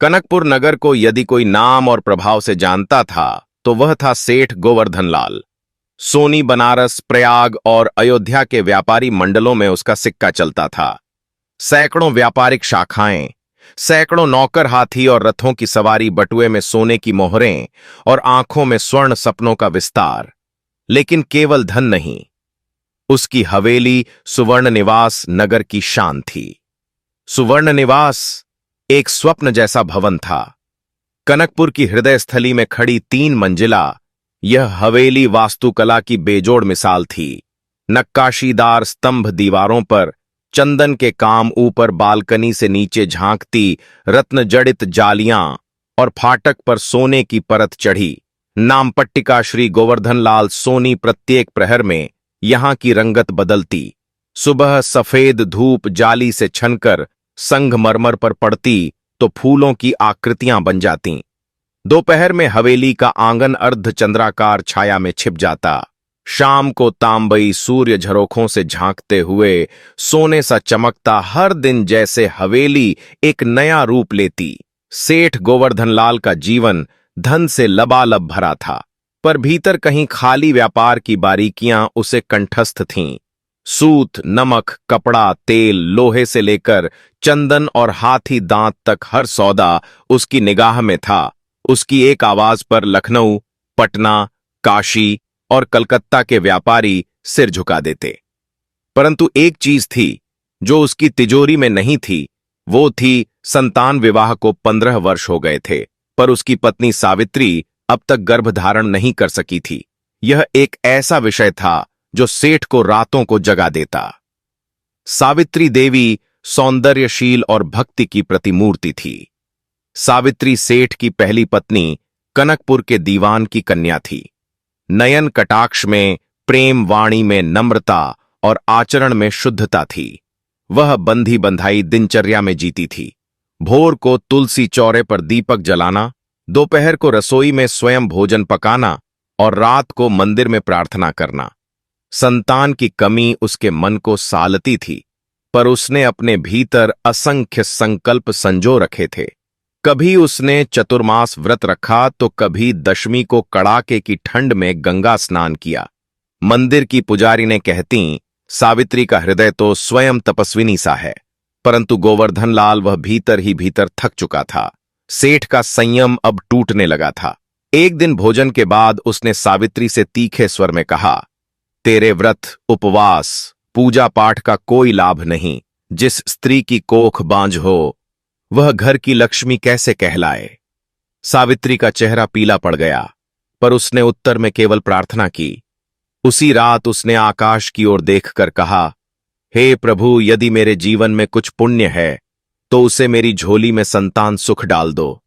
कनकपुर नगर को यदि कोई नाम और प्रभाव से जानता था तो वह था सेठ गोवर्धन लाल। सोनी, बनारस, प्रयाग और अयोध्या के व्यापारी मंडलों में उसका सिक्का चलता था। सैकड़ों व्यापारिक शाखाएं, सैकड़ों नौकर हाथी और रथों की सवारी, बटुए में सोने की मोहरें और आंखों में स्वर्ण सपनों का विस्तार। लेकिन केवल धन नहीं, उसकी हवेली सुवर्ण निवास नगर की शान थी। सुवर्ण निवास एक स्वप्न जैसा भवन था। कनकपुर की हृदय स्थली में खड़ी 3 मंजिला यह हवेली वास्तुकला की बेजोड़ मिसाल थी। नक्काशीदार स्तंभ दीवारों पर, चंदन के काम ऊपर, बालकनी से नीचे झांकती रत्न जड़ित जालियां और फाटक पर सोने की परत चढ़ी। नाम पट्टिका श्री गोवर्धन लाल सोनी। प्रत्येक प्रहर में यहां की रंगत बदलती। सुबह सफेद धूप जाली से छनकर संगमरमर पर पड़ती तो फूलों की आकृतियां बन जातीं। दोपहर में हवेली का आंगन अर्धचंद्राकार छाया में छिप जाता। शाम को तांबई सूर्य झरोखों से झांकते हुए सोने सा चमकता। हर दिन जैसे हवेली एक नया रूप लेती। सेठ गोवर्धन लाल का जीवन धन से लबालब भरा था, पर भीतर कहीं खाली व्यापार की बारीकियां उसे कंठस्थ थीं। सूत, नमक, कपड़ा, तेल, लोहे से लेकर चंदन और हाथी दांत तक हर सौदा उसकी निगाह में था। उसकी एक आवाज पर लखनऊ, पटना, काशी और कलकत्ता के व्यापारी सिर झुका देते। परंतु एक चीज थी जो उसकी तिजोरी में नहीं थी, वो थी संतान विवाह को 15 वर्ष हो गए थे, पर उसकी पत्नी सावित्री अब तक गर्भधारण नहीं कर सकी थी। यह एक ऐसा विषय था जो सेठ को रातों को जगा देता। सावित्री देवी सौंदर्यशील और भक्ति की प्रतिमूर्ति थी। सावित्री सेठ की पहली पत्नी कनकपुर के दीवान की कन्या थी। नयन कटाक्ष में, प्रेम वाणी में नम्रता और आचरण में शुद्धता थी। वह बंधी बंधाई दिनचर्या में जीती थी। भोर को तुलसी चौरे पर दीपक जलाना, दोपहर को रसोई में स्वयं भोजन पकाना और रात को मंदिर में प्रार्थना करना। संतान की कमी उसके मन को सालती थी, पर उसने अपने भीतर असंख्य संकल्प संजो रखे थे। कभी उसने चतुर्मास व्रत रखा तो कभी दशमी को कड़ाके की ठंड में गंगा स्नान किया। मंदिर की पुजारी ने कहती, सावित्री का हृदय तो स्वयं तपस्विनी सा है, परंतु गोवर्धन लाल वह भीतर ही भीतर थक चुका था। सेठ का संयम अब टूटने लगा था। एक दिन भोजन के बाद उसने सावित्री से तीखे स्वर में कहा, तेरे व्रत, उपवास, पूजा पाठ का कोई लाभ नहीं। जिस स्त्री की कोख बांझ हो वह घर की लक्ष्मी कैसे कहलाए। सावित्री का चेहरा पीला पड़ गया, पर उसने उत्तर में केवल प्रार्थना की। उसी रात उसने आकाश की ओर देखकर कहा, हे प्रभु, यदि मेरे जीवन में कुछ पुण्य है तो उसे मेरी झोली में संतान सुख डाल दो।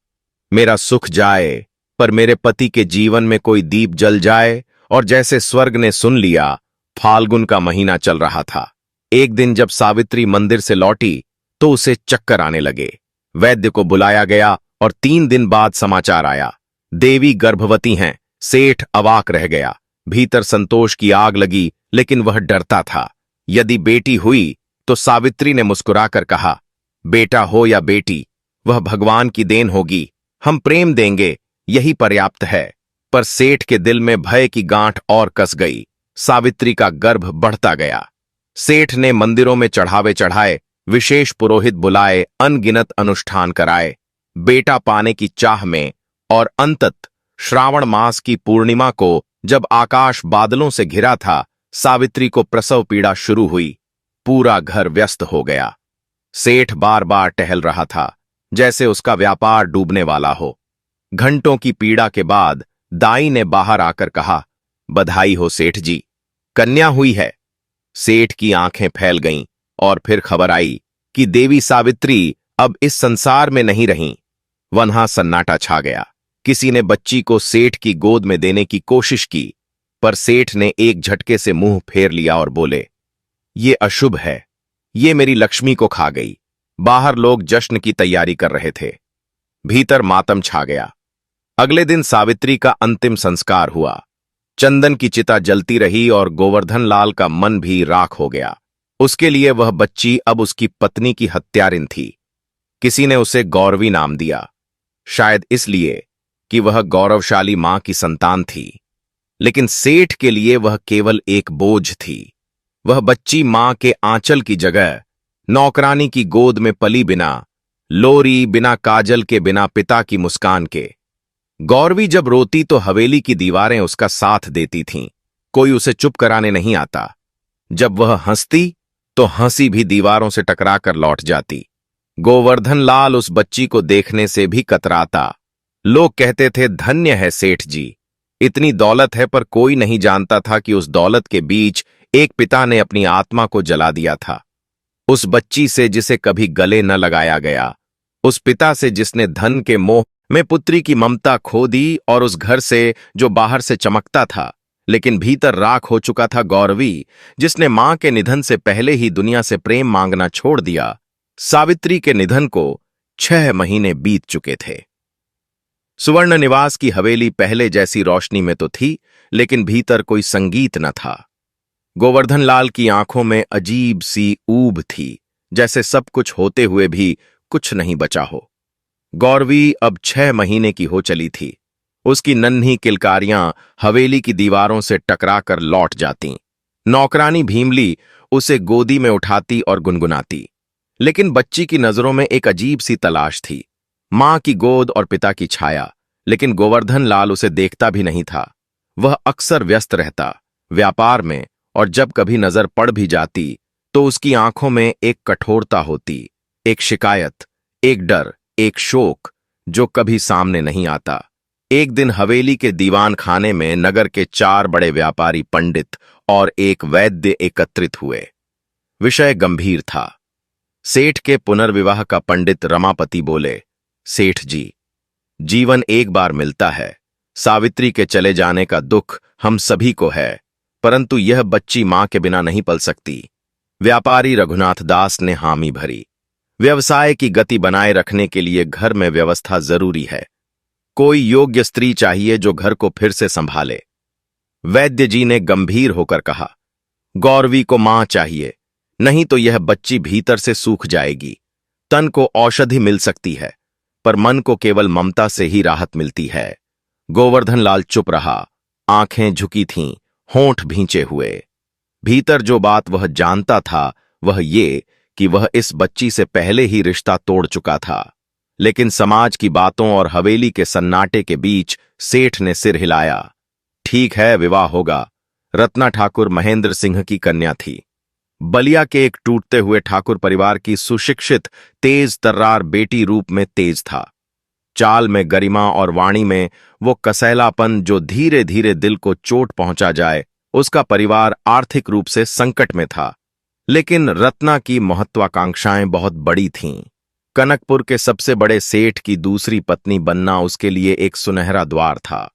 मेरा सुख जाए, पर मेरे पति के जीवन में कोई दीप जल जाए। और जैसे स्वर्ग ने सुन लिया, फाल्गुन का महीना चल रहा था। एक दिन जब सावित्री मंदिर से लौटी तो उसे चक्कर आने लगे। वैद्य को बुलाया गया और 3 दिन बाद समाचार आया, देवी गर्भवती हैं। सेठ अवाक रह गया। भीतर संतोष की आग लगी, लेकिन वह डरता था। यदि बेटी हुई तो सावित्री ने मुस्कुराकर कहा, बेटा हो या बेटी, वह भगवान की देन होगी। हम प्रेम देंगे, यही पर्याप्त है। पर सेठ के दिल में भय की गांठ और कस गई। सावित्री का गर्भ बढ़ता गया। सेठ ने मंदिरों में चढ़ावे चढ़ाए, विशेष पुरोहित बुलाए, अनगिनत अनुष्ठान कराए, बेटा पाने की चाह में। और अंतत श्रावण मास की पूर्णिमा को जब आकाश बादलों से घिरा था, सावित्री को प्रसव पीड़ा शुरू हुई। पूरा घर व्यस्त हो गया। सेठ बार बार टहल रहा था, जैसे उसका व्यापार डूबने वाला हो। घंटों की पीड़ा के बाद दाई ने बाहर आकर कहा, बधाई हो सेठ जी, कन्या हुई है। सेठ की आंखें फैल गईं और फिर खबर आई कि देवी सावित्री अब इस संसार में नहीं रहीं। वहां सन्नाटा छा गया। किसी ने बच्ची को सेठ की गोद में देने की कोशिश की, पर सेठ ने एक झटके से मुंह फेर लिया और बोले, ये अशुभ है, ये मेरी लक्ष्मी को खा गई। बाहर लोग जश्न की तैयारी कर रहे थे। भीतर मातम छा गया। अगले दिन सावित्री का अंतिम संस्कार हुआ। चंदन की चिता जलती रही और गोवर्धन लाल का मन भी राख हो गया। उसके लिए वह बच्ची अब उसकी पत्नी की हत्यारिन थी। किसी ने उसे गौरवी नाम दिया, शायद इसलिए कि वह गौरवशाली मां की संतान थी, लेकिन सेठ के लिए वह केवल एक बोझ थी। वह बच्ची मां के आंचल की जगह नौकरानी की गोद में पली, बिना लोरी, बिना काजल के, बिना पिता की मुस्कान के। गौरवी जब रोती तो हवेली की दीवारें उसका साथ देती थीं, कोई उसे चुप कराने नहीं आता। जब वह हंसती तो हंसी भी दीवारों से टकराकर लौट जाती। गोवर्धन लाल उस बच्ची को देखने से भी कतराता। लोग कहते थे, धन्य है सेठ जी, इतनी दौलत है, पर कोई नहीं जानता था कि उस दौलत के बीच एक पिता ने अपनी आत्मा को जला दिया था। उस बच्ची से जिसे कभी गले न लगाया गया, उस पिता से जिसने धन के मोह में पुत्री की ममता खो दी, और उस घर से जो बाहर से चमकता था लेकिन भीतर राख हो चुका था, गौरवी, जिसने मां के निधन से पहले ही दुनिया से प्रेम मांगना छोड़ दिया। सावित्री के निधन को 6 महीने बीत चुके थे। सुवर्ण निवास की हवेली पहले जैसी रोशनी में तो थी, लेकिन भीतर कोई संगीत न था। गोवर्धन लाल की आंखों में अजीब सी ऊब थी, जैसे सब कुछ होते हुए भी कुछ नहीं बचा हो। गौरवी अब 6 महीने की हो चली थी। उसकी नन्ही किलकारियां हवेली की दीवारों से टकराकर लौट जातीं। नौकरानी भीमली उसे गोदी में उठाती और गुनगुनाती, लेकिन बच्ची की नजरों में एक अजीब सी तलाश थी, मां की गोद और पिता की छाया। लेकिन गोवर्धन लाल उसे देखता भी नहीं था। वह अक्सर व्यस्त रहता, व्यापार में, और जब कभी नजर पड़ भी जाती तो उसकी आंखों में एक कठोरता होती, एक शिकायत, एक डर, एक शोक जो कभी सामने नहीं आता। एक दिन हवेली के दीवान खाने में नगर के 4 बड़े व्यापारी, पंडित और एक वैद्य एकत्रित हुए। विषय गंभीर था। सेठ के पुनर्विवाह का पंडित रमापति बोले, सेठ जी, जीवन एक बार मिलता है। सावित्री के चले जाने का दुख हम सभी को है, परंतु यह बच्ची मां के बिना नहीं पल सकती। व्यापारी रघुनाथ दास ने हामी भरी। व्यवसाय की गति बनाए रखने के लिए घर में व्यवस्था जरूरी है। कोई योग्य स्त्री चाहिए जो घर को फिर से संभाले। वैद्य जी ने गंभीर होकर कहा, गौरवी को मां चाहिए, नहीं तो यह बच्ची भीतर से सूख जाएगी। तन को औषधि मिल सकती है, पर मन को केवल ममता से ही राहत मिलती है। गोवर्धन लाल चुप रहा, आंखें झुकी थीं, होंठ भींचे हुए। भीतर जो बात वह जानता था वह ये कि वह इस बच्ची से पहले ही रिश्ता तोड़ चुका था। लेकिन समाज की बातों और हवेली के सन्नाटे के बीच सेठ ने सिर हिलाया। ठीक है, विवाह होगा। रत्ना ठाकुर महेंद्र सिंह की कन्या थी। बलिया के एक टूटते हुए ठाकुर परिवार की सुशिक्षित, तेज तर्रार बेटी रूप में तेज था। चाल में गरिमा और वाणी में वो कसैलापन जो धीरे धीरे दिल को चोट पहुंचा जाए। उसका परिवार आर्थिक रूप से संकट में था, लेकिन रत्ना की महत्वाकांक्षाएं बहुत बड़ी थीं। कनकपुर के सबसे बड़े सेठ की दूसरी पत्नी बनना उसके लिए एक सुनहरा द्वार था।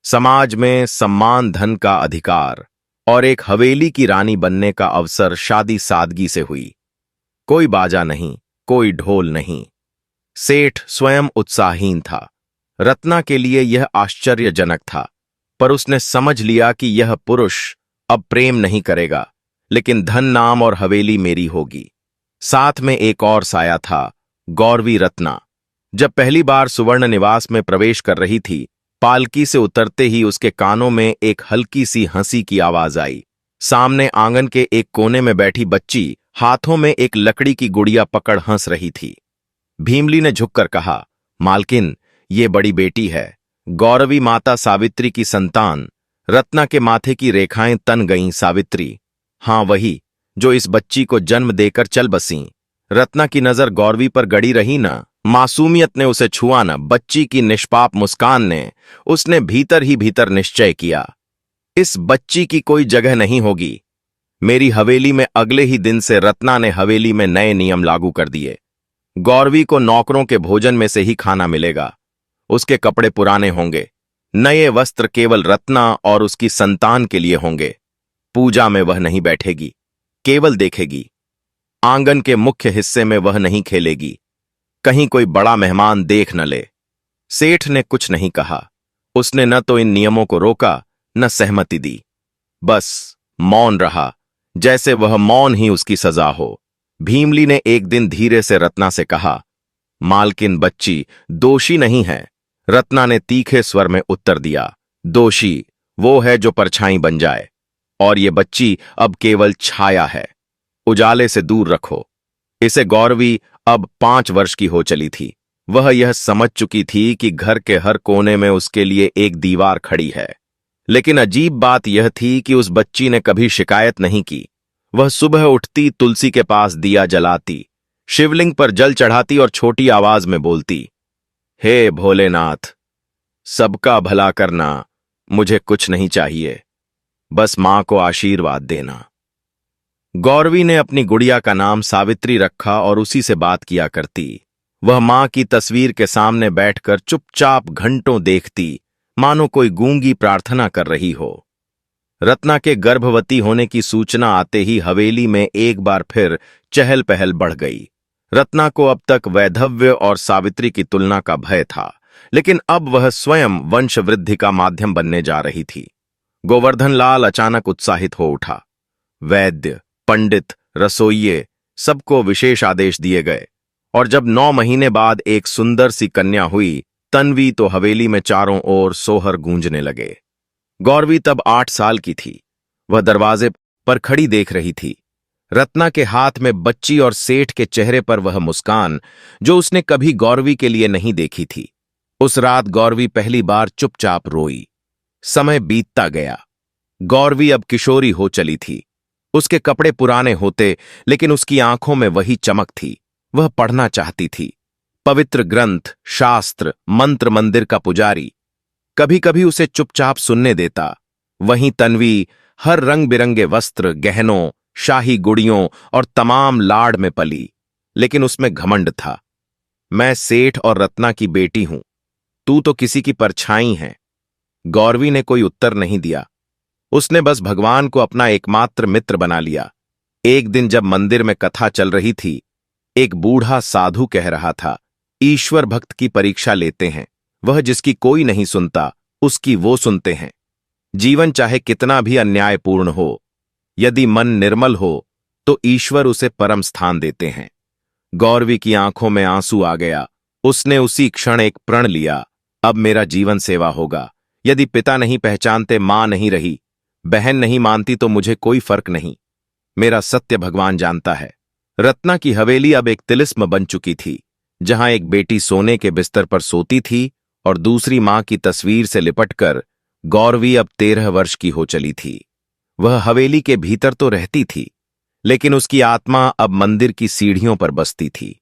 समाज में सम्मान, धन का अधिकार और एक हवेली की रानी बनने का अवसर शादी सादगी से हुई। कोई बाजा नहीं, कोई ढोल नहीं। सेठ स्वयं उत्साहहीन था। रत्ना के लिए यह आश्चर्यजनक था, पर उसने समझ लिया कि यह पुरुष अब प्रेम नहीं करेगा, लेकिन धन, नाम और हवेली मेरी होगी। साथ में एक और साया था, गौरवी रत्ना। जब पहली बार सुवर्ण निवास में प्रवेश कर रही थी, पालकी से उतरते ही उसके कानों में एक हल्की सी हंसी की आवाज आई। सामने आंगन के एक कोने में बैठी बच्ची हाथों में एक लकड़ी की गुड़िया पकड़ हंस रही थी। भीमली ने झुककर कहा, मालकिन, ये बड़ी बेटी है, गौरवी माता सावित्री की संतान। रत्ना के माथे की रेखाएं तन गईं। सावित्री, हां वही, जो इस बच्ची को जन्म देकर चल बसीं। रत्ना की नजर गौरवी पर गड़ी रही न। मासूमियत ने उसे छुआ न, बच्ची की निष्पाप मुस्कान ने। उसने भीतर ही भीतर निश्चय किया, इस बच्ची की कोई जगह नहीं होगी मेरी हवेली में। अगले ही दिन से रत्ना ने हवेली में नए नियम लागू कर दिए। गौरवी को नौकरों के भोजन में से ही खाना मिलेगा। उसके कपड़े पुराने होंगे, नए वस्त्र केवल रत्ना और उसकी संतान के लिए होंगे। पूजा में वह नहीं बैठेगी, केवल देखेगी। आंगन के मुख्य हिस्से में वह नहीं खेलेगी, कहीं कोई बड़ा मेहमान देख न ले। सेठ ने कुछ नहीं कहा। उसने न तो इन नियमों को रोका, न सहमति दी, बस मौन रहा, जैसे वह मौन ही उसकी सजा हो। भीमली ने एक दिन धीरे से रत्ना से कहा, मालकिन बच्ची दोषी नहीं है। रत्ना ने तीखे स्वर में उत्तर दिया, दोषी वो है जो परछाई बन जाए, और ये बच्ची अब केवल छाया है। उजाले से दूर रखो। इसे गौरवी अब 5 वर्ष की हो चली थी। वह यह समझ चुकी थी कि घर के हर कोने में उसके लिए एक दीवार खड़ी है। लेकिन अजीब बात यह थी कि उस बच्ची ने कभी शिकायत नहीं की। वह सुबह उठती, तुलसी के पास दिया जलाती, शिवलिंग पर जल चढ़ाती और छोटी आवाज में बोलती, हे भोलेनाथ, सबका भला करना, मुझे कुछ नहीं चाहिए, बस मां को आशीर्वाद देना। गौरवी ने अपनी गुड़िया का नाम सावित्री रखा और उसी से बात किया करती। वह मां की तस्वीर के सामने बैठकर चुपचाप घंटों देखती, मानो कोई गूंगी प्रार्थना कर रही हो। रत्ना के गर्भवती होने की सूचना आते ही हवेली में एक बार फिर चहल पहल बढ़ गई। रत्ना को अब तक वैधव्य और सावित्री की तुलना का भय था, लेकिन अब वह स्वयं वंशवृद्धि का माध्यम बनने जा रही थी। गोवर्धन लाल अचानक उत्साहित हो उठा। वैद्य, पंडित, रसोइये सबको विशेष आदेश दिए गए, और जब 9 महीने बाद एक सुंदर सी कन्या हुई, तन्वी, तो हवेली में चारों ओर सोहर गूंजने लगे। गौरवी तब 8 साल की थी। वह दरवाजे पर खड़ी देख रही थी, रत्ना के हाथ में बच्ची और सेठ के चेहरे पर वह मुस्कान जो उसने कभी गौरवी के लिए नहीं देखी थी। उस रात गौरवी पहली बार चुपचाप रोई। समय बीतता गया। गौरवी अब किशोरी हो चली थी। उसके कपड़े पुराने होते, लेकिन उसकी आंखों में वही चमक थी। वह पढ़ना चाहती थी। पवित्र ग्रंथ, शास्त्र, मंत्र, मंदिर का पुजारी। कभी कभी उसे चुपचाप सुनने देता। वहीं तन्वी हर रंग बिरंगे वस्त्र, गहनों, शाही गुड़ियों और तमाम लाड़ में पली, लेकिन उसमें घमंड था। मैं सेठ और रत्ना की बेटी हूं, तू तो किसी की परछाई है। गौरवी ने कोई उत्तर नहीं दिया। उसने बस भगवान को अपना एकमात्र मित्र बना लिया। एक दिन जब मंदिर में कथा चल रही थी, एक बूढ़ा साधु कह रहा था, ईश्वर भक्त की परीक्षा लेते हैं, वह जिसकी कोई नहीं सुनता उसकी वो सुनते हैं। जीवन चाहे कितना भी अन्यायपूर्ण हो, यदि मन निर्मल हो तो ईश्वर उसे परम स्थान देते हैं। गौरवी की आंखों में आंसू आ गया। उसने उसी क्षण एक प्रण लिया, अब मेरा जीवन सेवा होगा। यदि पिता नहीं पहचानते, मां नहीं रही, बहन नहीं मानती, तो मुझे कोई फर्क नहीं। मेरा सत्य भगवान जानता है। रत्ना की हवेली अब एक तिलिस्म बन चुकी थी, जहां एक बेटी सोने के बिस्तर पर सोती थी और दूसरी मां की तस्वीर से लिपटकर गौरवी अब 13 वर्ष की हो चली थी। वह हवेली के भीतर तो रहती थी, लेकिन उसकी आत्मा अब मंदिर की सीढ़ियों पर बसती थी।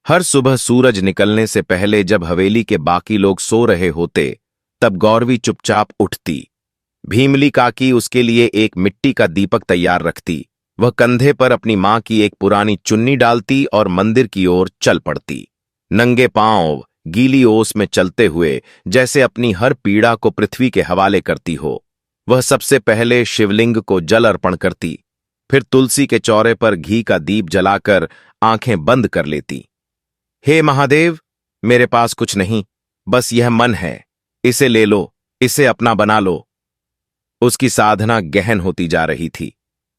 हर सुबह सूरज निकलने से पहले जब हवेली के बाकी लोग सो रहे होते, तब गौरवी चुपचाप उठती। भीमली काकी उसके लिए एक मिट्टी का दीपक तैयार रखती। वह कंधे पर अपनी मां की एक पुरानी चुन्नी डालती और मंदिर की ओर चल पड़ती, नंगे पांव, गीली ओस में चलते हुए, जैसे अपनी हर पीड़ा को पृथ्वी के हवाले करती हो। वह सबसे पहले शिवलिंग को जल अर्पण करती, फिर तुलसी के चौरे पर घी का दीप जलाकर आंखें बंद कर लेती। हे महादेव, मेरे पास कुछ नहीं, बस यह मन है, इसे ले लो, इसे अपना बना लो। उसकी साधना गहन होती जा रही थी।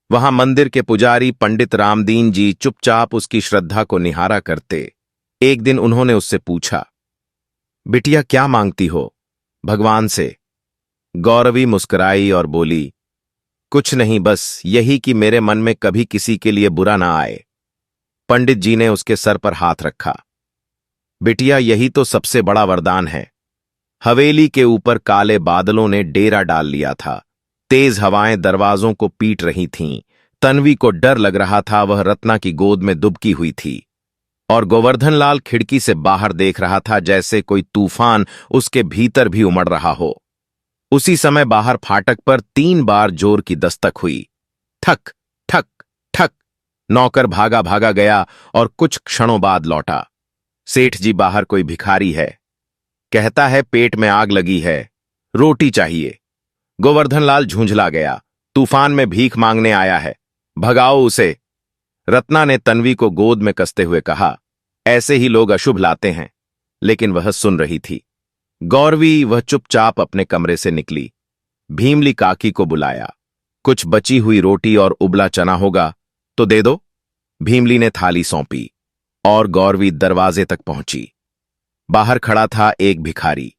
वहां मंदिर के पुजारी पंडित रामदीन जी चुपचाप उसकी श्रद्धा को निहारा करते। एक दिन उन्होंने उससे पूछा, बिटिया क्या मांगती हो भगवान से? गौरवी मुस्कुराई और बोली, कुछ नहीं, बस यही कि मेरे मन में कभी किसी के लिए बुरा ना आए। पंडित जी ने उसके सर पर हाथ रखा। बिटिया, यही तो सबसे बड़ा वरदान है। हवेली के ऊपर काले बादलों ने डेरा डाल लिया था। तेज हवाएं दरवाजों को पीट रही थीं। तन्वी को डर लग रहा था। वह रत्ना की गोद में दुबकी हुई थी और गोवर्धन लाल खिड़की से बाहर देख रहा था, जैसे कोई तूफान उसके भीतर भी उमड़ रहा हो। उसी समय बाहर फाटक पर 3 बार जोर की दस्तक हुई। ठक ठक ठक। नौकर भागा भागा गया और कुछ क्षणों बाद लौटा। सेठ जी, बाहर कोई भिखारी है, कहता है पेट में आग लगी है, रोटी चाहिए। गोवर्धन लाल झुंझला गया। तूफान में भीख मांगने आया है, भगाओ उसे। रत्ना ने तन्वी को गोद में कसते हुए कहा, ऐसे ही लोग अशुभ लाते हैं। लेकिन वह सुन रही थी। गौरवी वह चुपचाप अपने कमरे से निकली। भीमली काकी को बुलाया। कुछ बची हुई रोटी और उबला चना होगा तो दे दो। भीमली ने थाली सौंपी। और गौरवी दरवाजे तक पहुंची। बाहर खड़ा था एक भिखारी।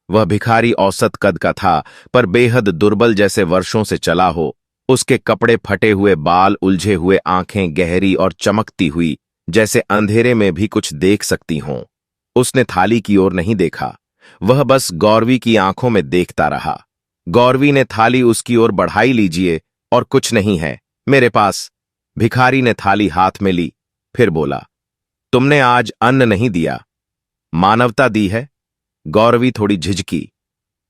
वह भिखारी औसत कद का था, पर बेहद दुर्बल, जैसे वर्षों से चला हो। उसके कपड़े फटे हुए, बाल उलझे हुए, आंखें गहरी और चमकती हुई, जैसे अंधेरे में भी कुछ देख सकती हों। उसने थाली की ओर नहीं देखा, वह बस गौरवी की आंखों में देखता रहा। गौरवी ने थाली उसकी ओर बढ़ाई। लीजिए, और कुछ नहीं है मेरे पास। भिखारी ने थाली हाथ में ली, फिर बोला, तुमने आज अन्न नहीं दिया, मानवता दी है। गौरवी थोड़ी झिझकी।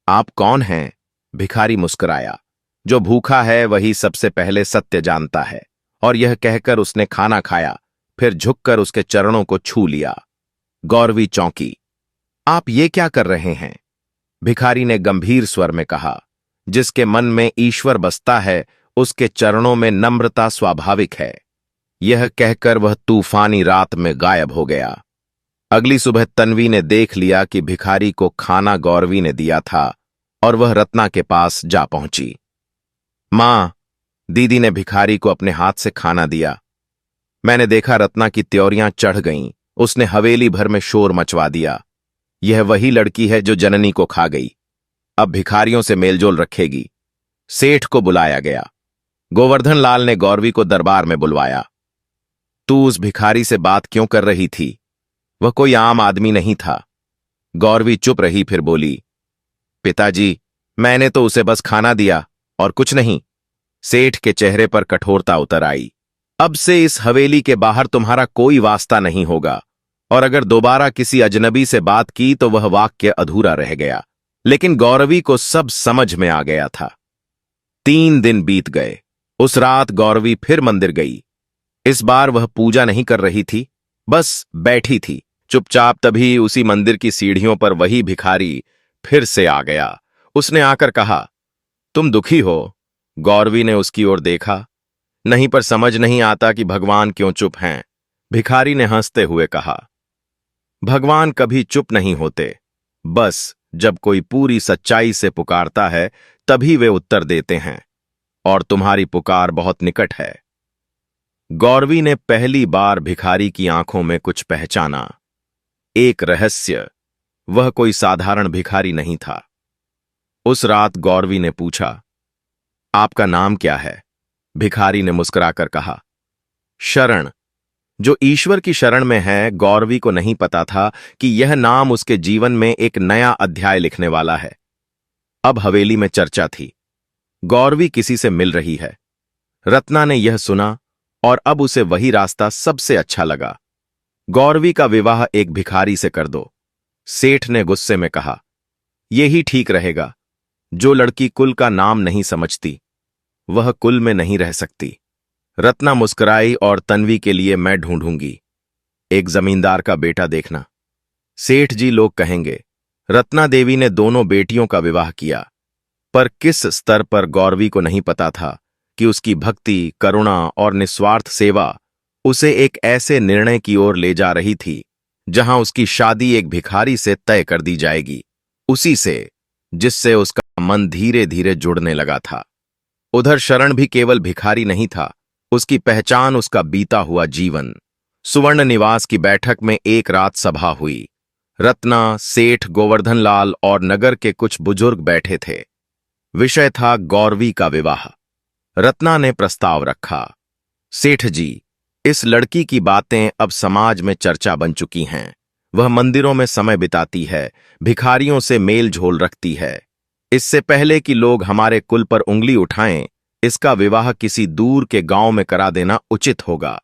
आप कौन हैं? भिखारी मुस्कुराया। जो भूखा है वही सबसे पहले सत्य जानता है। और यह कहकर उसने खाना खाया, फिर झुककर उसके चरणों को छू लिया। गौरवी चौंकी। आप ये क्या कर रहे हैं? भिखारी ने गंभीर स्वर में कहा। जिसके मन में ईश्वर बसता है, उसके चरणों में नम्रता स्वाभाविक है। यह कहकर वह तूफानी रात में गायब हो गया। अगली सुबह तन्वी ने देख लिया कि भिखारी को खाना गौरवी ने दिया था, और वह रत्ना के पास जा पहुंची। मां, दीदी ने भिखारी को अपने हाथ से खाना दिया। मैंने देखा रत्ना की त्योरियां चढ़ गईं। उसने हवेली भर में शोर मचवा दिया। यह वही लड़की है जो जननी को खा गई। अब भिखारियों से मेलजोल रखेगी। सेठ को बुलाया गया। गोवर्धन लाल ने गौरवी को दरबार में बुलवाया। तू उस भिखारी से बात क्यों कर रही थी? वह कोई आम आदमी नहीं था। गौरवी चुप रही, फिर बोली, पिताजी, मैंने तो उसे बस खाना दिया और कुछ नहीं। सेठ के चेहरे पर कठोरता उतर आई। अब से इस हवेली के बाहर तुम्हारा कोई वास्ता नहीं होगा, और अगर दोबारा किसी अजनबी से बात की तो वह वाक्य अधूरा रह गया। लेकिन गौरवी को सब समझ में आ गया था। 3 दिन बीत गए। उस रात गौरवी फिर मंदिर गई। इस बार वह पूजा नहीं कर रही थी, बस बैठी थी चुपचाप। तभी उसी मंदिर की सीढ़ियों पर वही भिखारी फिर से आ गया। उसने आकर कहा, तुम दुखी हो? गौरवी ने उसकी ओर देखा। नहीं, पर समझ नहीं आता कि भगवान क्यों चुप हैं। भिखारी ने हंसते हुए कहा, भगवान कभी चुप नहीं होते। बस जब कोई पूरी सच्चाई से पुकारता है तभी वे उत्तर देते हैं, और तुम्हारी पुकार बहुत निकट है। गौरवी ने पहली बार भिखारी की आंखों में कुछ पहचाना, एक रहस्य। वह कोई साधारण भिखारी नहीं था। उस रात गौरवी ने पूछा, आपका नाम क्या है? भिखारी ने मुस्कुराकर कहा, शरण। जो ईश्वर की शरण में है, गौरवी को नहीं पता था कि यह नाम उसके जीवन में एक नया अध्याय लिखने वाला है। अब हवेली में चर्चा थी। गौरवी किसी से मिल रही है। रत्ना ने यह सुना, और अब उसे वही रास्ता सबसे अच्छा लगा। गौरवी का विवाह एक भिखारी से कर दो। सेठ ने गुस्से में कहा, यही ठीक रहेगा। जो लड़की कुल का नाम नहीं समझती, वह कुल में नहीं रह सकती। रत्ना मुस्कुराई, और तन्वी के लिए मैं ढूंढूंगी एक जमींदार का बेटा देखना। सेठ जी लोग कहेंगे। रत्ना देवी ने दोनों बेटियों का विवाह किया, पर किस स्तर पर गौरवी को नहीं पता था कि उसकी भक्ति, करुणा और निस्वार्थ सेवा उसे एक ऐसे निर्णय की ओर ले जा रही थी जहां उसकी शादी एक भिखारी से तय कर दी जाएगी, उसी से जिससे उसका मन धीरे धीरे जुड़ने लगा था। उधर शरण भी केवल भिखारी नहीं था, उसकी पहचान उसका बीता हुआ जीवन। सुवर्ण निवास की बैठक में एक रात सभा हुई। रत्ना, सेठ, गोवर्धन लाल और नगर के कुछ बुजुर्ग बैठे थे। विषय था गौरवी का विवाह। रत्ना ने प्रस्ताव रखा, सेठ जी, इस लड़की की बातें अब समाज में चर्चा बन चुकी हैं। वह मंदिरों में समय बिताती है, भिखारियों से मेल झोल रखती है। इससे पहले कि लोग हमारे कुल पर उंगली उठाएं, इसका विवाह किसी दूर के गांव में करा देना उचित होगा।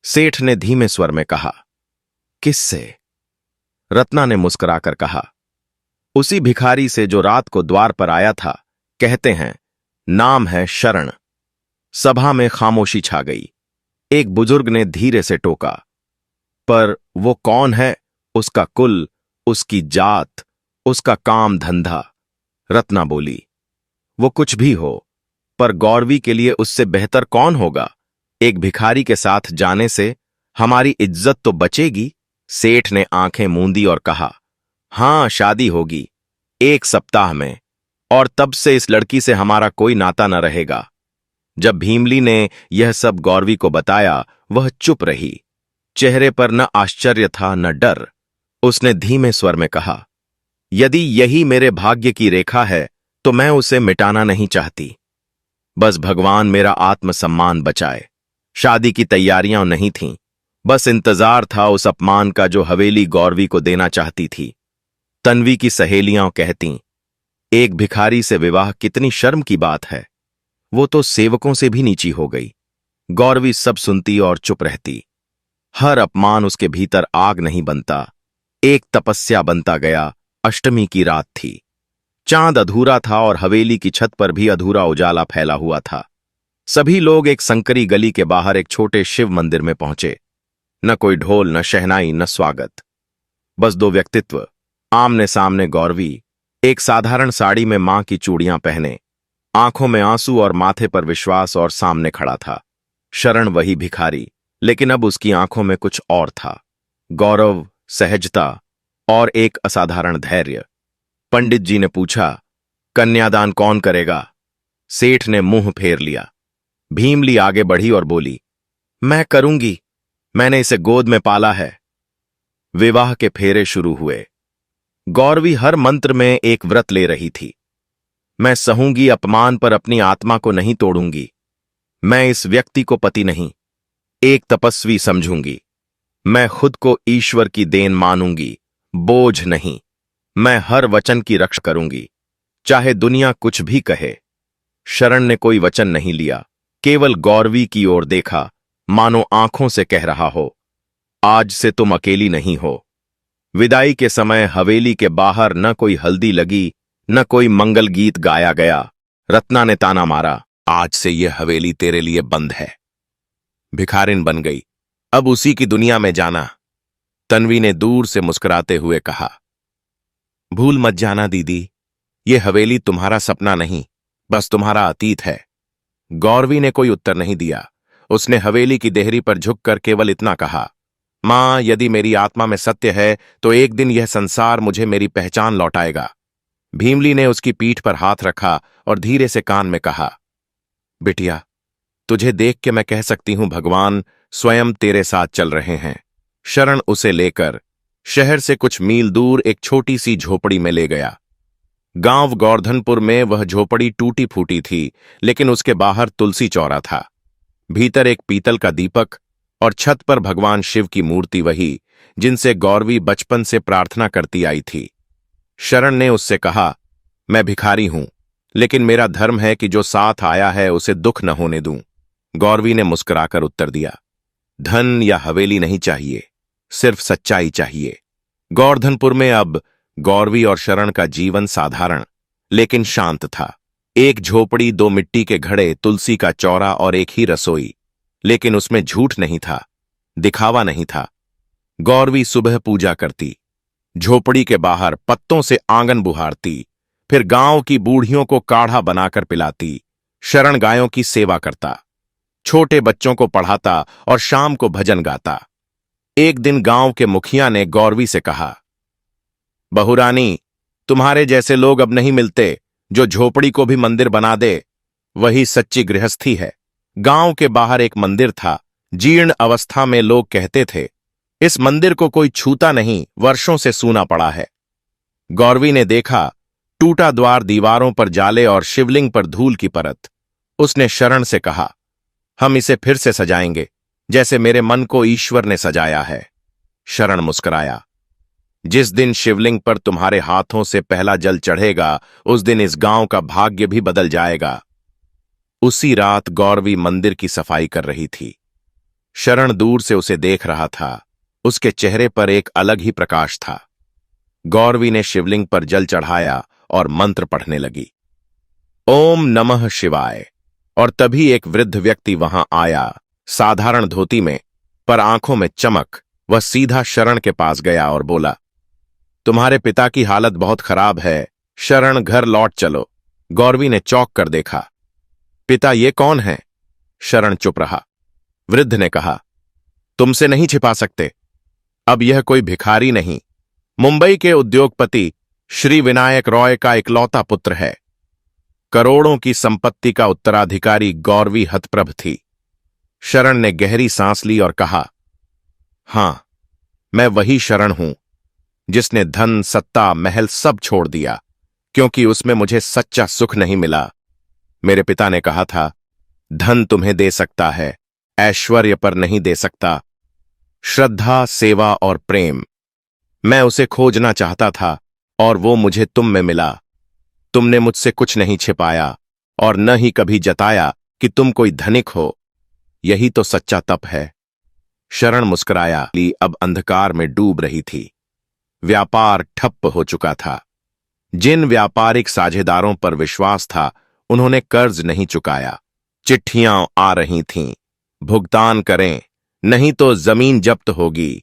सेठ ने धीमे स्वर में कहा, किससे? रत्ना ने मुस्कुराकर कहा, उसी भिखारी से जो रात को द्वार पर आया था। कहते हैं नाम है शरण। सभा में खामोशी छा गई। एक बुजुर्ग ने धीरे से टोका, पर वो कौन है? उसका कुल, उसकी जात, उसका काम धंधा? रत्ना बोली, वो कुछ भी हो, पर गौरवी के लिए उससे बेहतर कौन होगा? एक भिखारी के साथ जाने से हमारी इज्जत तो बचेगी। सेठ ने आंखें मूंदी और कहा, हां, शादी होगी 1 सप्ताह में, और तब से इस लड़की से हमारा कोई नाता न रहेगा। जब भीमली ने यह सब गौरवी को बताया, वह चुप रही। चेहरे पर न आश्चर्य था न डर। उसने धीमे स्वर में कहा, यदि यही मेरे भाग्य की रेखा है तो मैं उसे मिटाना नहीं चाहती। बस भगवान मेरा आत्मसम्मान बचाए। शादी की तैयारियां नहीं थीं, बस इंतजार था उस अपमान का जो हवेली गौरवी को देना चाहती थी। तन्वी की सहेलियां कहतीं, एक भिखारी से विवाह कितनी शर्म की बात है, वो तो सेवकों से भी नीची हो गई। गौरवी सब सुनती और चुप रहती। हर अपमान उसके भीतर आग नहीं बनता, एक तपस्या बनता गया। अष्टमी की रात थी। चांद अधूरा था और हवेली की छत पर भी अधूरा उजाला फैला हुआ था। सभी लोग एक संकरी गली के बाहर एक छोटे शिव मंदिर में पहुंचे। न कोई ढोल, न शहनाई, न स्वागत। बस दो व्यक्तित्व आमने सामने। गौरवी एक साधारण साड़ी में मां की चूड़ियां पहने, आंखों में आंसू और माथे पर विश्वास, और सामने खड़ा था शरण, वही भिखारी, लेकिन अब उसकी आंखों में कुछ और था। गौरव, सहजता और एक असाधारण धैर्य। पंडित जी ने पूछा, कन्यादान कौन करेगा? सेठ ने मुंह फेर लिया। भीमली आगे बढ़ी और बोली, मैं करूंगी, मैंने इसे गोद में पाला है। विवाह के फेरे शुरू हुए। गौरवी हर मंत्र में एक व्रत ले रही थी। मैं सहूंगी अपमान पर अपनी आत्मा को नहीं तोड़ूंगी। मैं इस व्यक्ति को पति नहीं, एक तपस्वी समझूंगी। मैं खुद को ईश्वर की देन मानूंगी, बोझ नहीं। मैं हर वचन की रक्षा करूंगी, चाहे दुनिया कुछ भी कहे। शरण ने कोई वचन नहीं लिया, केवल गौरवी की ओर देखा, मानो आंखों से कह रहा हो, आज से तुम अकेली नहीं हो। विदाई के समय हवेली के बाहर न कोई हल्दी लगी, न कोई मंगल गीत गाया गया। रत्ना ने ताना मारा, आज से यह हवेली तेरे लिए बंद है। भिखारिन बन गई, अब उसी की दुनिया में जाना। तन्वी ने दूर से मुस्कुराते हुए कहा, भूल मत जाना दीदी, ये हवेली तुम्हारा सपना नहीं, बस तुम्हारा अतीत है। गौरवी ने कोई उत्तर नहीं दिया। उसने हवेली की देहरी पर झुककर केवल इतना कहा, मां, यदि मेरी आत्मा में सत्य है तो एक दिन यह संसार मुझे मेरी पहचान लौटाएगा। भीमली ने उसकी पीठ पर हाथ रखा और धीरे से कान में कहा, बिटिया, तुझे देख के मैं कह सकती हूं भगवान स्वयं तेरे साथ चल रहे हैं। शरण उसे लेकर शहर से कुछ मील दूर एक छोटी सी झोपड़ी में ले गया। गांव गोवर्धनपुर में वह झोपड़ी टूटी फूटी थी, लेकिन उसके बाहर तुलसी चौरा था। भीतर एक पीतल का दीपक और छत पर भगवान शिव की मूर्ति, वही जिनसे गौरवी बचपन से प्रार्थना करती आई थी। शरण ने उससे कहा, मैं भिखारी हूं, लेकिन मेरा धर्म है कि जो साथ आया है उसे दुख न होने दूं। गौरवी ने मुस्कुराकर उत्तर दिया, धन या हवेली नहीं चाहिए, सिर्फ सच्चाई चाहिए। गोवर्धनपुर में अब गौरवी और शरण का जीवन साधारण लेकिन शांत था। एक झोपड़ी, दो मिट्टी के घड़े, तुलसी का चौरा और एक ही रसोई, लेकिन उसमें झूठ नहीं था, दिखावा नहीं था। गौरवी सुबह पूजा करती, झोपड़ी के बाहर पत्तों से आंगन बुहारती, फिर गांव की बूढ़ियों को काढ़ा बनाकर पिलाती। शरण गायों की सेवा करता, छोटे बच्चों को पढ़ाता और शाम को भजन गाता। एक दिन गांव के मुखिया ने गौरवी से कहा, बहुरानी, तुम्हारे जैसे लोग अब नहीं मिलते जो झोपड़ी को भी मंदिर बना दे, वही सच्ची गृहस्थी है। गांव के बाहर एक मंदिर था, जीर्ण अवस्था में। लोग कहते थे, इस मंदिर को कोई छूता नहीं, वर्षों से सूना पड़ा है। गौरवी ने देखा, टूटा द्वार, दीवारों पर जाले और शिवलिंग पर धूल की परत। उसने शरण से कहा, हम इसे फिर से सजाएंगे, जैसे मेरे मन को ईश्वर ने सजाया है। शरण मुस्कुराया, जिस दिन शिवलिंग पर तुम्हारे हाथों से पहला जल चढ़ेगा, उस दिन इस गांव का भाग्य भी बदल जाएगा। उसी रात गौरवी मंदिर की सफाई कर रही थी। शरण दूर से उसे देख रहा था। उसके चेहरे पर एक अलग ही प्रकाश था। गौरवी ने शिवलिंग पर जल चढ़ाया और मंत्र पढ़ने लगी, ओम नमः शिवाय। और तभी एक वृद्ध व्यक्ति वहां आया, साधारण धोती में, पर आंखों में चमक। वह सीधा शरण के पास गया और बोला, तुम्हारे पिता की हालत बहुत खराब है, शरण घर लौट चलो। गौरवी ने चौंक कर देखा, पिता ये कौन है? शरण चुप रहा। वृद्ध ने कहा, तुमसे नहीं छिपा सकते, अब यह कोई भिखारी नहीं, मुंबई के उद्योगपति श्री विनायक रॉय का इकलौता पुत्र है। करोड़ों की संपत्ति का उत्तराधिकारी गौरवी हतप्रभ थी। शरण ने गहरी सांस ली और कहा, हां, मैं वही शरण हूं जिसने धन, सत्ता, महल सब छोड़ दिया क्योंकि उसमें मुझे सच्चा सुख नहीं मिला। मेरे पिता ने कहा था, धन तुम्हें दे सकता है, ऐश्वर्य पर नहीं दे सकता। श्रद्धा, सेवा और प्रेम, मैं उसे खोजना चाहता था और वो मुझे तुम में मिला। तुमने मुझसे कुछ नहीं छिपाया और न ही कभी जताया कि तुम कोई धनिक हो। यही तो सच्चा तप है। शरण मुस्कुराया। अब अंधकार में डूब रही थी। व्यापार ठप्प हो चुका था। जिन व्यापारिक साझेदारों पर विश्वास था, उन्होंने कर्ज नहीं चुकाया। चिट्ठियां आ रही थीं, भुगतान करें, नहीं तो जमीन जब्त होगी।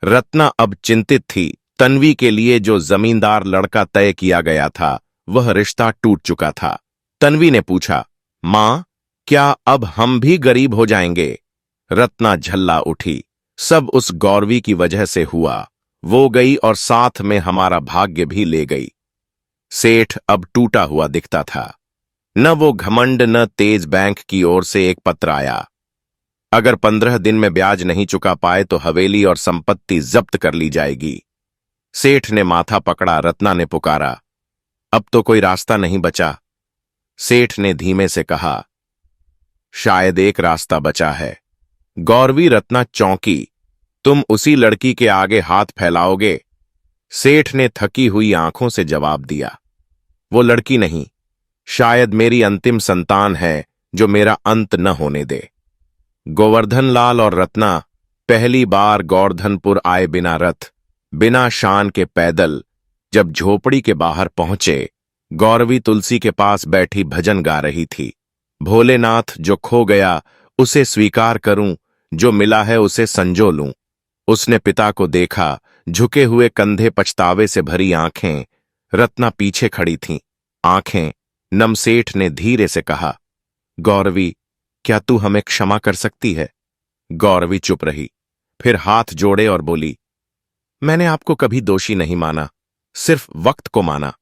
रत्ना अब चिंतित थी। तन्वी के लिए जो जमींदार लड़का तय किया गया था, वह रिश्ता टूट चुका था। तन्वी ने पूछा, मां, क्या अब हम भी गरीब हो जाएंगे? रत्ना झल्ला उठी। सब उस गौरवी की वजह से हुआ। वो गई और साथ में हमारा भाग्य भी ले गई। सेठ अब टूटा हुआ दिखता था। न वो घमंड, न तेज बैंक की ओर से एक पत्र आया। अगर 15 दिन में ब्याज नहीं चुका पाए तो हवेली और संपत्ति जब्त कर ली जाएगी। सेठ ने माथा पकड़ा। रत्ना ने पुकारा, अब तो कोई रास्ता नहीं बचा। सेठ ने धीमे से कहा, शायद एक रास्ता बचा है। गौरवी। रत्ना चौंकी। तुम उसी लड़की के आगे हाथ फैलाओगे? सेठ ने थकी हुई आंखों से जवाब दिया, वो लड़की नहीं, शायद मेरी अंतिम संतान है जो मेरा अंत न होने दे। गोवर्धन लाल और रत्ना पहली बार गोवर्धनपुर आए बिना रथ, बिना शान के पैदल। जब झोपड़ी के बाहर पहुंचे, गौरवी तुलसी के पास बैठी भजन गा रही थी। भोलेनाथ, जो खो गया उसे स्वीकार करूं, जो मिला है उसे संजो लूं। उसने पिता को देखा, झुके हुए कंधे, पछतावे से भरी आंखें। रत्ना पीछे खड़ी थीं, आंखें नम। सेठ ने धीरे से कहा, गौरवी, क्या तू हमें क्षमा कर सकती है? गौरवी चुप रही, फिर हाथ जोड़े और बोली, मैंने आपको कभी दोषी नहीं माना, सिर्फ वक्त को माना।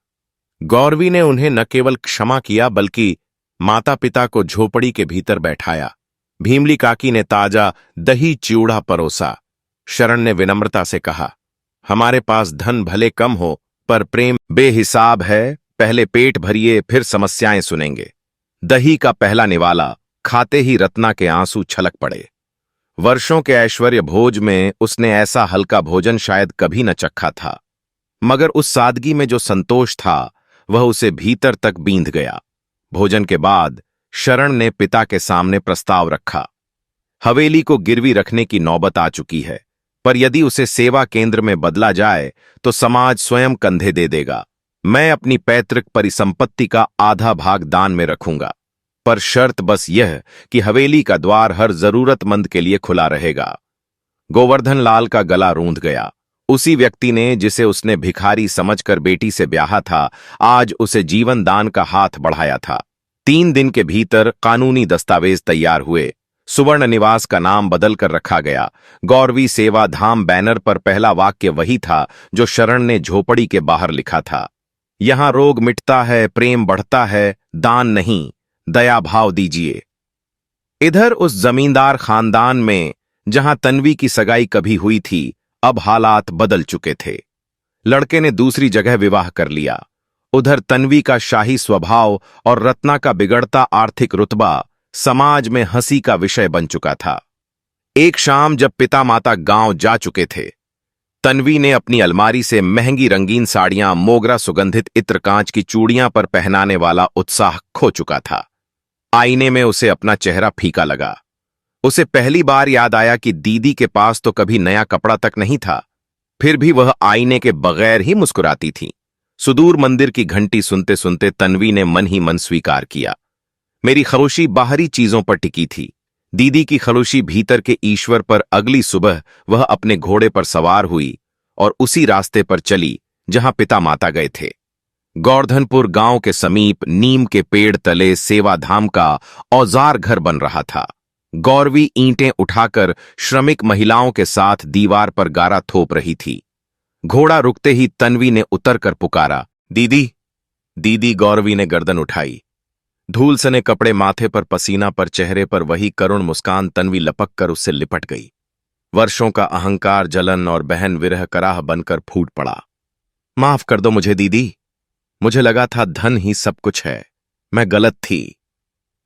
गौरवी ने उन्हें न केवल क्षमा किया बल्कि माता पिता को झोपड़ी के भीतर बैठाया। भीमली काकी ने ताजा दही चिवड़ा परोसा। शरण ने विनम्रता से कहा, हमारे पास धन भले कम हो पर प्रेम बेहिसाब है। पहले पेट भरिए, फिर समस्याएं सुनेंगे। दही का पहला निवाला खाते ही रत्ना के आंसू छलक पड़े। वर्षों के ऐश्वर्य भोज में उसने ऐसा हल्का भोजन शायद कभी न चखा था, मगर उस सादगी में जो संतोष था वह उसे भीतर तक बींध गया। भोजन के बाद शरण ने पिता के सामने प्रस्ताव रखा। हवेली को गिरवी रखने की नौबत आ चुकी है, पर यदि उसे सेवा केंद्र में बदला जाए तो समाज स्वयं कंधे दे देगा। मैं अपनी पैतृक परिसंपत्ति का आधा भाग दान में रखूंगा, पर शर्त बस यह कि हवेली का द्वार हर जरूरतमंद के लिए खुला रहेगा। गोवर्धन लाल का गला रूंध गया। उसी व्यक्ति ने जिसे उसने भिखारी समझकर बेटी से ब्याहा था, आज उसे जीवन दान का हाथ बढ़ाया था। 3 दिन के भीतर कानूनी दस्तावेज तैयार हुए। सुवर्ण निवास का नाम बदल कर रखा गया। गौरवी सेवा धाम बैनर पर पहला वाक्य वही था जो शरण ने झोपड़ी के बाहर लिखा था। यहां रोग मिटता है, प्रेम बढ़ता है, दान नहीं, दया भाव दीजिए। इधर उस जमींदार खानदान में जहां तन्वी की सगाई कभी हुई थी, अब हालात बदल चुके थे। लड़के ने दूसरी जगह विवाह कर लिया। उधर तन्वी का शाही स्वभाव और रत्ना का बिगड़ता आर्थिक रुतबा समाज में हंसी का विषय बन चुका था। एक शाम जब पिता माता गांव जा चुके थे, तन्वी ने अपनी अलमारी से महंगी रंगीन साड़ियां, मोगरा सुगंधित इत्र, कांच की चूड़ियां पर पहनाने वाला उत्साह खो चुका था। आईने में उसे अपना चेहरा फीका लगा। उसे पहली बार याद आया कि दीदी के पास तो कभी नया कपड़ा तक नहीं था, फिर भी वह आईने के बगैर ही मुस्कुराती थी। सुदूर मंदिर की घंटी सुनते सुनते तन्वी ने मन ही मन स्वीकार किया, मेरी खरोशी बाहरी चीजों पर टिकी थी, दीदी की खरोशी भीतर के ईश्वर पर। अगली सुबह वह अपने घोड़े पर सवार हुई और उसी रास्ते पर चली जहां पिता माता गए थे। गोवर्धनपुर गांव के समीप नीम के पेड़ तले सेवाधाम का औजार घर बन रहा था। गौरवी ईंटें उठाकर श्रमिक महिलाओं के साथ दीवार पर गारा थोप रही थी। घोड़ा रुकते ही तन्वी ने उतरकर पुकारा, दीदी। दीदी। गौरवी ने गर्दन उठाई। धूल सने कपड़े माथे पर, पसीना पर, चेहरे पर वही करुण मुस्कान। तन्वी लपक कर उससे लिपट गई। वर्षों का अहंकार, जलन और बहन विरह कराह बनकर फूट पड़ा। माफ कर दो मुझे दीदी, मुझे लगा था धन ही सब कुछ है, मैं गलत थी।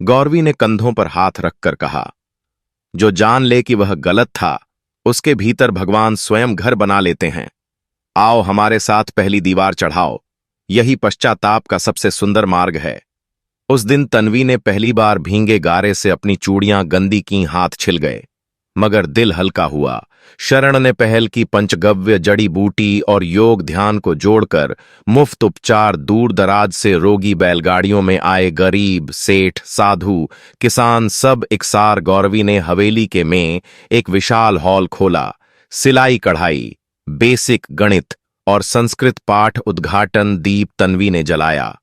गौरवी ने कंधों पर हाथ रखकर कहा, जो जान ले कि वह गलत था, उसके भीतर भगवान स्वयं घर बना लेते हैं। आओ हमारे साथ पहली दीवार चढ़ाओ, यही पश्चाताप का सबसे सुंदर मार्ग है। उस दिन तन्वी ने पहली बार भींगे गारे से अपनी चूड़ियां गंदी की, हाथ छिल गए, मगर दिल हल्का हुआ। शरण ने पहल की, पंचगव्य, जड़ी बूटी और योग ध्यान को जोड़कर मुफ्त उपचार, दूर दराज से रोगी, बैलगाड़ियों में आए गरीब, सेठ, साधु, किसान, सब इकसार। गौरवी ने हवेली के में एक विशाल हॉल खोला। सिलाई कढ़ाई, बेसिक गणित और संस्कृत पाठ उद्घाटन दीप तन्वी ने जलाया।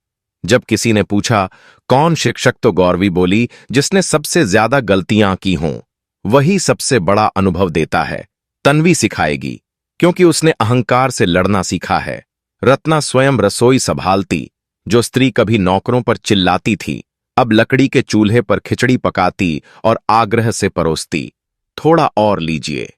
जब किसी ने पूछा कौन शिक्षक, तो गौरवी बोली, जिसने सबसे ज्यादा गलतियां की हों वही सबसे बड़ा अनुभव देता है। तन्वी सिखाएगी, क्योंकि उसने अहंकार से लड़ना सीखा है। रत्ना स्वयं रसोई संभालती, जो स्त्री कभी नौकरों पर चिल्लाती थी, अब लकड़ी के चूल्हे पर खिचड़ी पकाती और आग्रह से परोसती। थोड़ा और लीजिए।